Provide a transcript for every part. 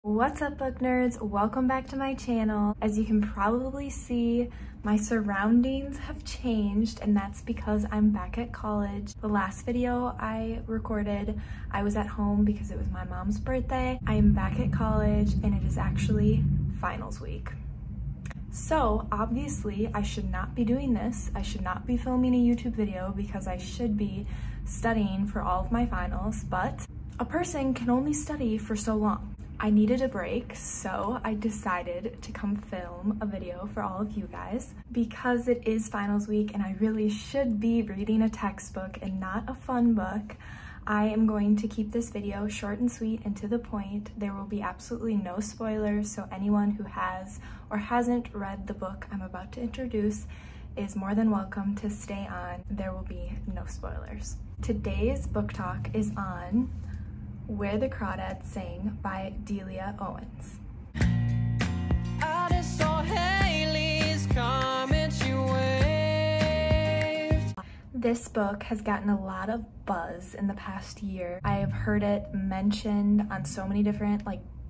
What's up, book nerds? Welcome back to my channel. As you can probably see, my surroundings have changed, and that's because I'm back at college. The last video I recorded, I was at home because it was my mom's birthday. I am back at college and it is actually finals week. So obviously I should not be doing this. I should not be filming a YouTube video because I should be studying for all of my finals, but a person can only study for so long. I needed a break, so I decided to come film a video for all of you guys. Because it is finals week and I really should be reading a textbook and not a fun book, I am going to keep this video short and sweet and to the point. There will be absolutely no spoilers, so anyone who has or hasn't read the book I'm about to introduce is more than welcome to stay on. There will be no spoilers. Today's book talk is on Where the Crawdads Sing by Delia Owens. I just saw Haley's comment, she waved. This book has gotten a lot of buzz in the past year. I have heard it mentioned on so many different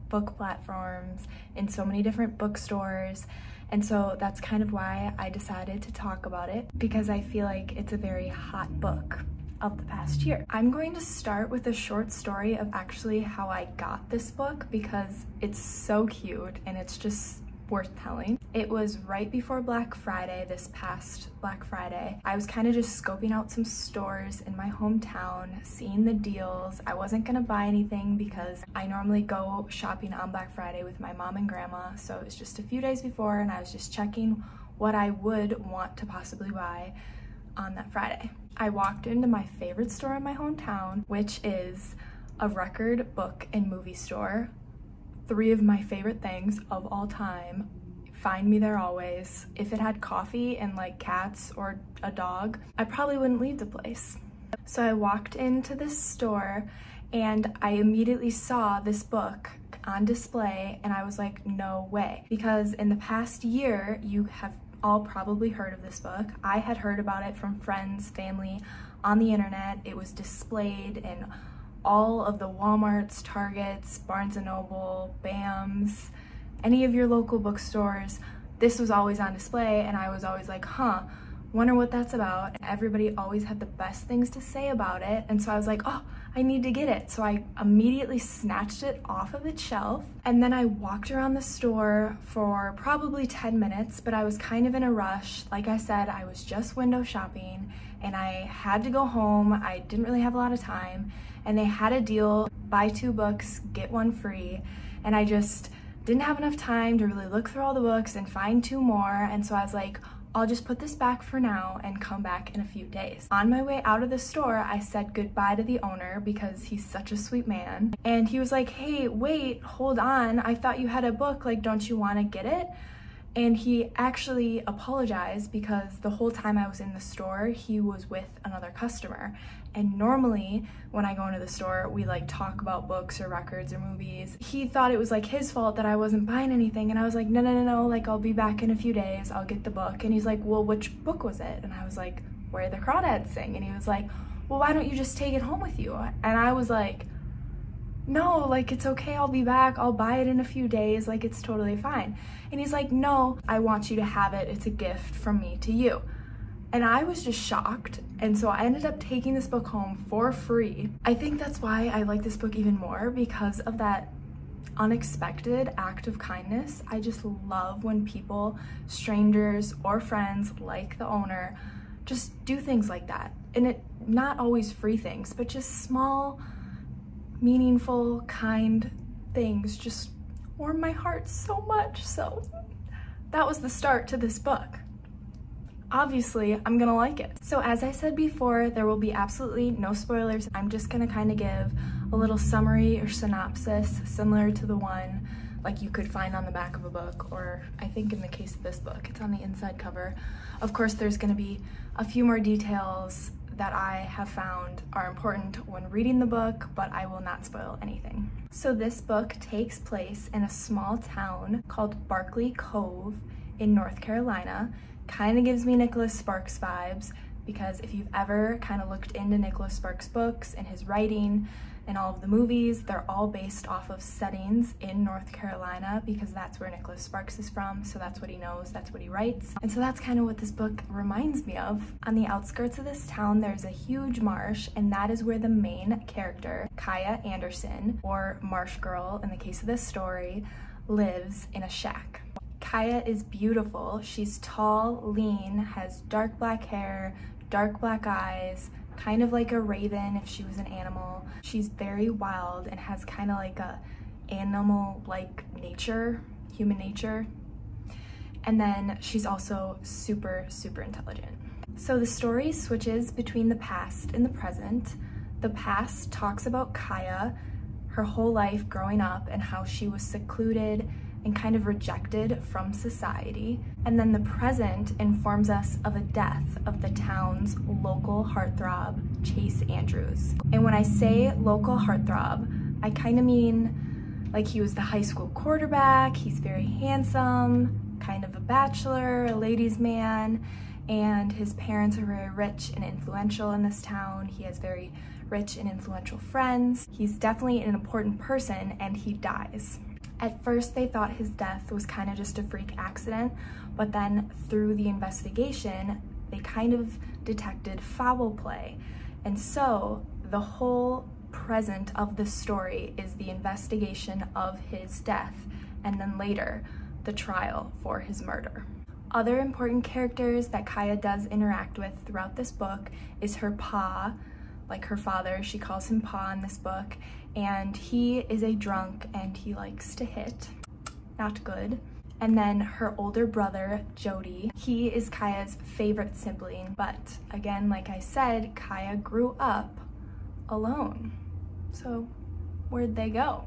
book platforms, in so many different bookstores, and so that's kind of why I decided to talk about it, because I feel like it's a very hot book of the past year. I'm going to start with a short story of actually how I got this book because it's so cute and it's just worth telling. It was right before Black Friday, this past Black Friday. I was kind of just scoping out some stores in my hometown, seeing the deals. I wasn't gonna buy anything because I normally go shopping on Black Friday with my mom and grandma, so it was just a few days before and I was just checking what I would want to possibly buy on that Friday. I walked into my favorite store in my hometown, which is a record, book, and movie store. Three of my favorite things of all time. Find me there always. If it had coffee and cats or a dog, I probably wouldn't leave the place. So I walked into this store and I immediately saw this book on display and I was like, no way. Because in the past year, you have all probably heard of this book. I had heard about it from friends, family, on the internet. It was displayed in all of the Walmarts, Targets, Barnes & Noble, BAMS, any of your local bookstores. This was always on display and I was always like, wonder what that's about. And everybody always had the best things to say about it, and so I was like, oh, I need to get it. So I immediately snatched it off of its shelf and then I walked around the store for probably 10 minutes, but I was kind of in a rush. Like I said, I was just window shopping and I had to go home. I didn't really have a lot of time and they had a deal, buy 2 books, get 1 free, and I just didn't have enough time to really look through all the books and find 2 more, and so I was like, I'll just put this back for now and come back in a few days. On my way out of the store, I said goodbye to the owner because he's such a sweet man. And he was like, hey, wait, hold on. I thought you had a book, don't you want to get it? And he actually apologized because the whole time I was in the store, he was with another customer. And normally when I go into the store, we talk about books or records or movies. He thought it was his fault that I wasn't buying anything. And I was like, no, I'll be back in a few days. I'll get the book. And he's like, well, which book was it? And I was like, Where the Crawdads Sing. And he was like, well, why don't you just take it home with you? And I was like, no, it's okay, I'll be back, I'll buy it in a few days, it's totally fine. And he's like, no, I want you to have it, it's a gift from me to you. And I was just shocked, and so I ended up taking this book home for free. I think that's why I like this book even more, because of that unexpected act of kindness. I just love when people, strangers or friends like the owner, just do things like that. And it not always free things, but just small, meaningful, kind things just warm my heart so much. So that was the start to this book. Obviously, I'm gonna like it. So as I said before, there will be absolutely no spoilers. I'm just gonna kind of give a little summary or synopsis similar to the one you could find on the back of a book, or I think in the case of this book, it's on the inside cover. Of course, there's gonna be a few more details that I have found are important when reading the book, but I will not spoil anything. So this book takes place in a small town called Barkley Cove in North Carolina. Kind of gives me Nicholas Sparks vibes, because if you've ever kind of looked into Nicholas Sparks books and his writing, and all of the movies, they're all based off of settings in North Carolina because that's where Nicholas Sparks is from, so that's what he knows, that's what he writes. And so that's kind of what this book reminds me of. On the outskirts of this town, there's a huge marsh, and that is where the main character, Kaya Anderson, or Marsh Girl in the case of this story, lives in a shack. Kaya is beautiful. She's tall, lean, has dark black hair, dark black eyes, kind of like a raven if she was an animal. She's very wild and has kind of like a animal-like nature, human nature. And then she's also super, super intelligent. So the story switches between the past and the present. The past talks about Kaya, her whole life growing up, and how she was secluded and kind of rejected from society. And then the present informs us of a death of the town's local heartthrob, Chase Andrews. And when I say local heartthrob, I kind of mean like he was the high school quarterback, he's very handsome, kind of a bachelor, a ladies' man, and his parents are very rich and influential in this town. He has very rich and influential friends. He's definitely an important person, and he dies. At first, they thought his death was kind of just a freak accident, but then through the investigation, they kind of detected foul play. And so the whole present of the story is the investigation of his death, and then later, the trial for his murder. Other important characters that Kaya does interact with throughout this book is her pa, like her father. She calls him pa in this book, and he is a drunk and he likes to hit. Not good. And then her older brother, Jody, he is Kaya's favorite sibling, but again, like I said, Kaya grew up alone. So where'd they go?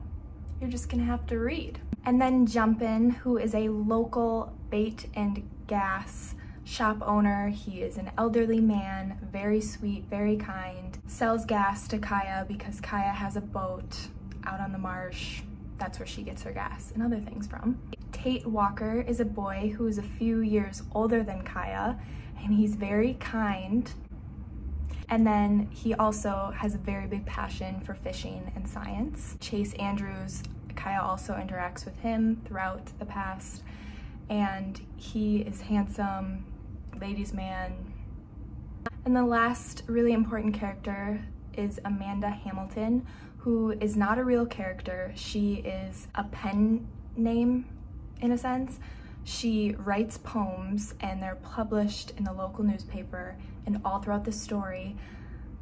You're just gonna have to read. And then Jumpin', who is a local bait and gas shop owner. He is an elderly man, very sweet, very kind, sells gas to Kaya because Kaya has a boat out on the marsh. That's where she gets her gas and other things from. Tate Walker is a boy who is a few years older than Kaya, and he's very kind. And then he also has a very big passion for fishing and science. Chase Andrews, Kaya also interacts with him throughout the past, and he is handsome, ladies' man. And the last really important character is Amanda Hamilton, who is not a real character. She is a pen name in a sense. She writes poems and they're published in the local newspaper, and all throughout the story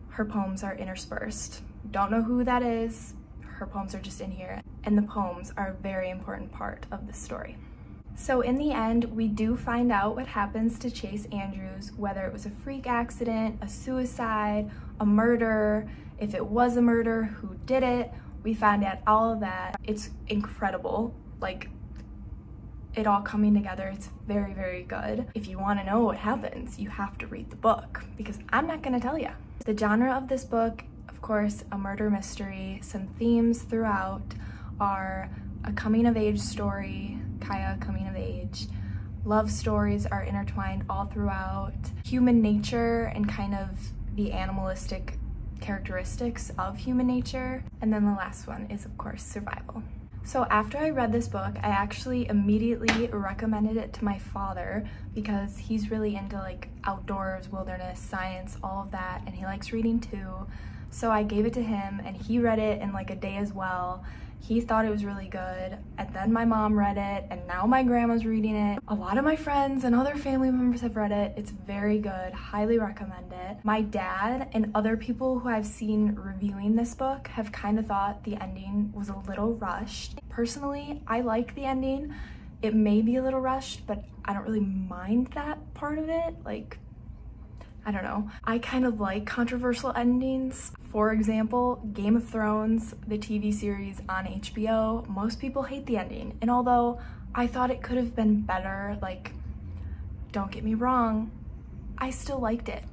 her poems are interspersed. Don't know who that is, her poems are just in here, and the poems are a very important part of the story. So in the end, we do find out what happens to Chase Andrews, whether it was a freak accident, a suicide, a murder, if it was a murder, who did it. We find out all of that. It's incredible, like it all coming together. It's very, very good. If you want to know what happens, you have to read the book because I'm not going to tell you. The genre of this book, of course, a murder mystery. Some themes throughout are a coming of age story, Kaya coming of age. Love stories are intertwined all throughout. Human nature and kind of the animalistic characteristics of human nature. And then the last one is, of course, survival. So after I read this book, I actually immediately recommended it to my father because he's really into like outdoors, wilderness, science, all of that, and he likes reading too. So I gave it to him and he read it in like a day as well. He thought it was really good, and then my mom read it, and now my grandma's reading it. A lot of my friends and other family members have read it. It's very good, highly recommend it. My dad and other people who I've seen reviewing this book have kind of thought the ending was a little rushed. Personally, I like the ending. It may be a little rushed, but I don't really mind that part of it. Like, I don't know. I kind of like controversial endings. For example, Game of Thrones, the TV series on HBO, most people hate the ending. And although I thought it could have been better, like, don't get me wrong, I still liked it.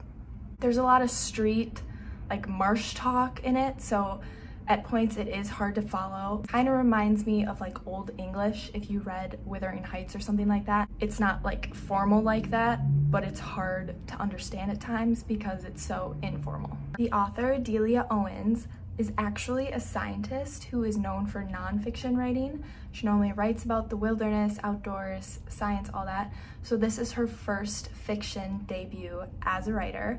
There's a lot of street, like marsh talk in it, so at points it is hard to follow. Kind of reminds me of like Old English, if you read Wuthering Heights or something like that. It's not like formal like that, but it's hard to understand at times because it's so informal. The author, Delia Owens, is actually a scientist who is known for nonfiction writing. She normally writes about the wilderness, outdoors, science, all that. So this is her first fiction debut as a writer.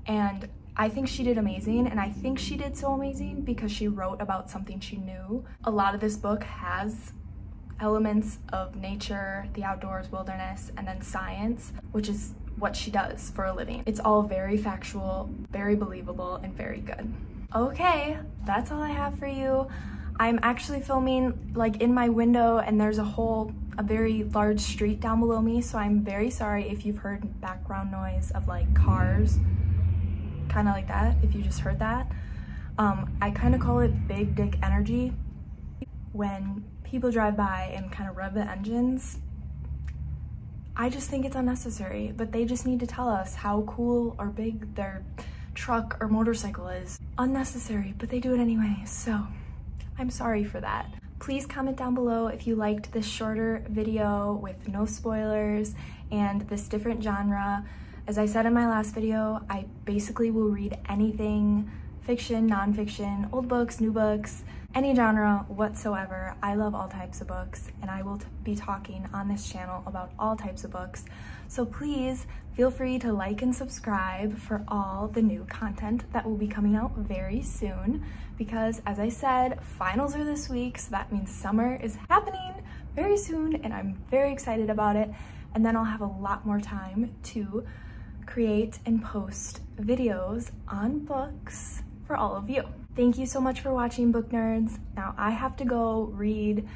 And I think she did amazing, and I think she did so amazing because she wrote about something she knew. A lot of this book has elements of nature, the outdoors, wilderness, and then science, which is what she does for a living. It's all very factual, very believable, and very good. Okay, that's all I have for you. I'm actually filming like in my window, and there's a very large street down below me, so I'm very sorry if you've heard background noise of like cars, kind of like that, if you just heard that. I kind of call it big dick energy. When people drive by and kind of rev the engines, I just think it's unnecessary, but they just need to tell us how cool or big their truck or motorcycle is. Unnecessary, but they do it anyway, so I'm sorry for that. Please comment down below if you liked this shorter video with no spoilers and this different genre. As I said in my last video, I basically will read anything, fiction, nonfiction, old books, new books, any genre whatsoever. I love all types of books, and I will be talking on this channel about all types of books. So please feel free to like and subscribe for all the new content that will be coming out very soon, because as I said, finals are this week, so that means summer is happening very soon, and I'm very excited about it. And then I'll have a lot more time to create and post videos on books for all of you. Thank you so much for watching, book nerds. Now I have to go read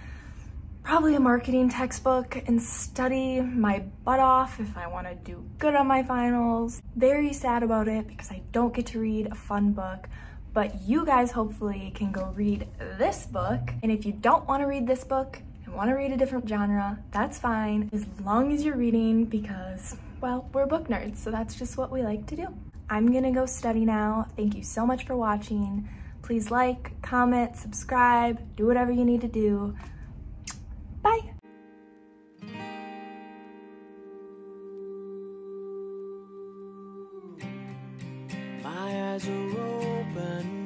probably a marketing textbook and study my butt off if I want to do good on my finals. Very sad about it because I don't get to read a fun book, but you guys hopefully can go read this book. And if you don't want to read this book and want to read a different genre, that's fine, as long as you're reading, because, well, we're book nerds, so that's just what we like to do. I'm gonna go study now. Thank you so much for watching. Please like, comment, subscribe, do whatever you need to do. Bye. My eyes are open.